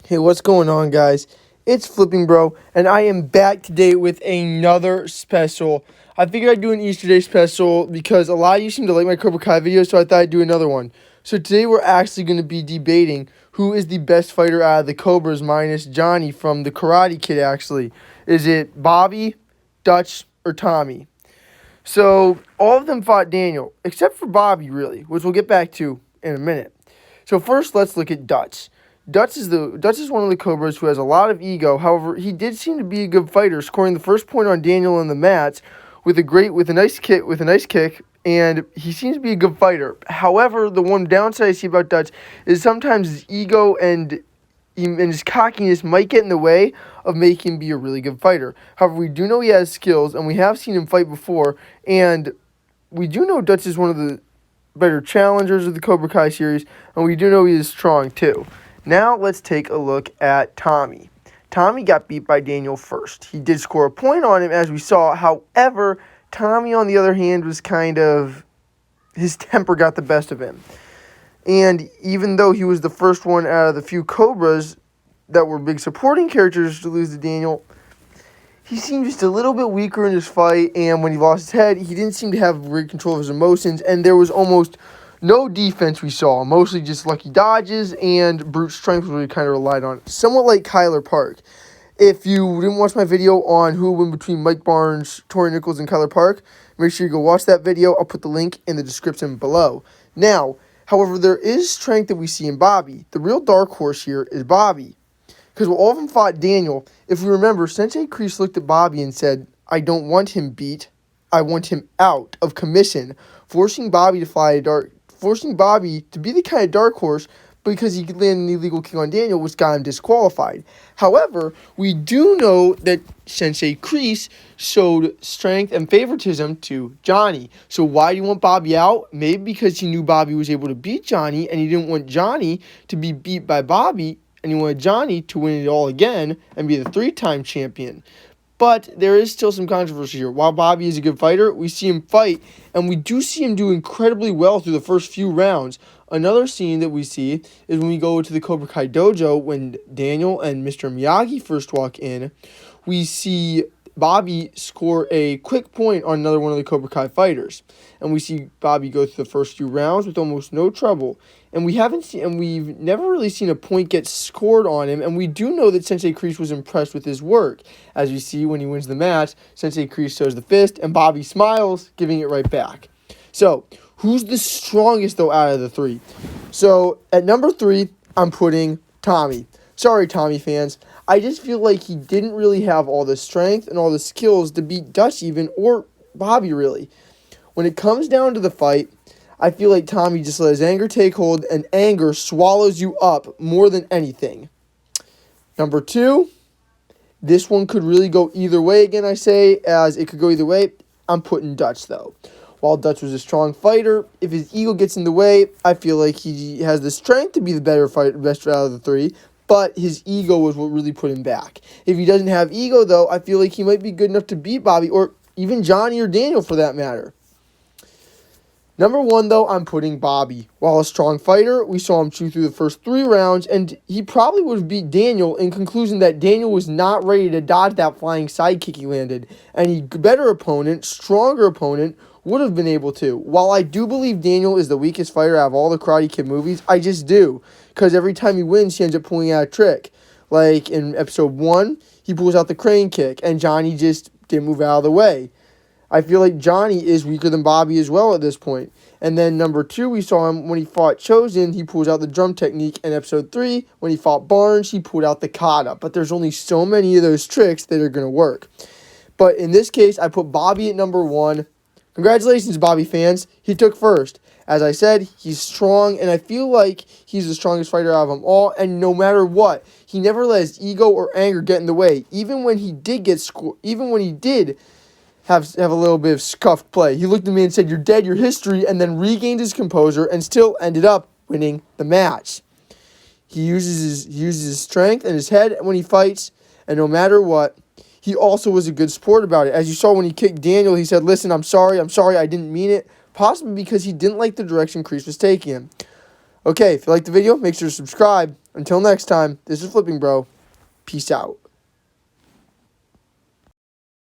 Hey, what's going on, guys? It's Flipping Bro, and I am back today with another special. I figured I'd do an Easter Day special because a lot of you seem to like my Cobra Kai videos, so I thought I'd do another one. So today we're actually going to be debating who is the best fighter out of the Cobras minus Johnny from the Karate Kid, actually. Is it Bobby, Dutch, or Tommy? So all of them fought Daniel, except for Bobby, really, which we'll get back to in a minute. So first, let's look at Dutch. Dutch is one of the Cobras who has a lot of ego. However, he did seem to be a good fighter, scoring the first point on Daniel in the match with a nice kick, and he seems to be a good fighter. However, the one downside I see about Dutch is sometimes his ego and his cockiness might get in the way of making him be a really good fighter. However, we do know he has skills, and we have seen him fight before, and we do know Dutch is one of the better challengers of the Cobra Kai series, and we do know he is strong too. Now let's take a look at Tommy. Tommy got beat by Daniel first. He did score a point on him, as we saw. However, Tommy, on the other hand, his temper got the best of him. And even though he was the first one out of the few Cobras that were big supporting characters to lose to Daniel, he seemed just a little bit weaker in his fight, and when he lost his head, he didn't seem to have great control of his emotions, and there was almost no defense we saw, mostly just lucky dodges, and brute strength was what we kind of relied on. Somewhat like Kyler Park. If you didn't watch my video on who would win between Mike Barnes, Tori Nichols, and Kyler Park, make sure you go watch that video. I'll put the link in the description below. Now, however, there is strength that we see in Bobby. The real dark horse here is Bobby. Because while all of them fought Daniel, if we remember, Sensei Kreese looked at Bobby and said, "I don't want him beat. I want him out of commission," forcing Bobby to be the kind of dark horse because he could land an illegal kick on Daniel, which got him disqualified. However, we do know that Sensei Kreese showed strength and favoritism to Johnny. So why do you want Bobby out? Maybe because he knew Bobby was able to beat Johnny, and he didn't want Johnny to be beat by Bobby, and he wanted Johnny to win it all again and be the three-time champion. But there is still some controversy here. While Bobby is a good fighter, we see him fight, and we do see him do incredibly well through the first few rounds. Another scene that we see is when we go to the Cobra Kai dojo when Daniel and Mr. Miyagi first walk in. We see Bobby score a quick point on another one of the Cobra Kai fighters. And we see Bobby go through the first few rounds with almost no trouble. And we've never really seen a point get scored on him. And we do know that Sensei Kreese was impressed with his work. As you see, when he wins the match, Sensei Kreese shows the fist, and Bobby smiles, giving it right back. So, who's the strongest, though, out of the three? So, at number 3, I'm putting Tommy. Sorry, Tommy fans. I just feel like he didn't really have all the strength and all the skills to beat Dutch even, or Bobby, really. When it comes down to the fight, I feel like Tommy just let his anger take hold, and anger swallows you up more than anything. Number 2, this one could really go either way, again, I say, as it could go either way. I'm putting Dutch, though. While Dutch was a strong fighter, if his ego gets in the way, I feel like he has the strength to be the best out of the three, but his ego was what really put him back. If he doesn't have ego, though, I feel like he might be good enough to beat Bobby, or even Johnny or Daniel for that matter. Number 1, though, I'm putting Bobby. While a strong fighter, we saw him chew through the first 3 rounds, and he probably would have beat Daniel in conclusion that Daniel was not ready to dodge that flying side kick he landed. Any better opponent, stronger opponent, would have been able to. While I do believe Daniel is the weakest fighter out of all the Karate Kid movies, I just do. Because every time he wins, he ends up pulling out a trick. Like in episode 1, he pulls out the crane kick, and Johnny just didn't move out of the way. I feel like Johnny is weaker than Bobby as well at this point. And then number 2, we saw him when he fought Chozen, he pulls out the drum technique. In episode 3, when he fought Barnes, he pulled out the kata. But there's only so many of those tricks that are going to work. But in this case, I put Bobby at number 1. Congratulations, Bobby fans. He took first. As I said, he's strong, and I feel like he's the strongest fighter out of them all. And no matter what, he never let his ego or anger get in the way. Even when he did have a little bit of scuffed play, he looked at me and said, "You're dead, you're history," and then regained his composure and still ended up winning the match. He uses his strength and his head when he fights, and no matter what, he also was a good sport about it. As you saw when he kicked Daniel, he said, "Listen, I'm sorry, I didn't mean it." Possibly because he didn't like the direction Kreese was taking him. Okay, if you liked the video, make sure to subscribe. Until next time, this is Flipping Bro. Peace out.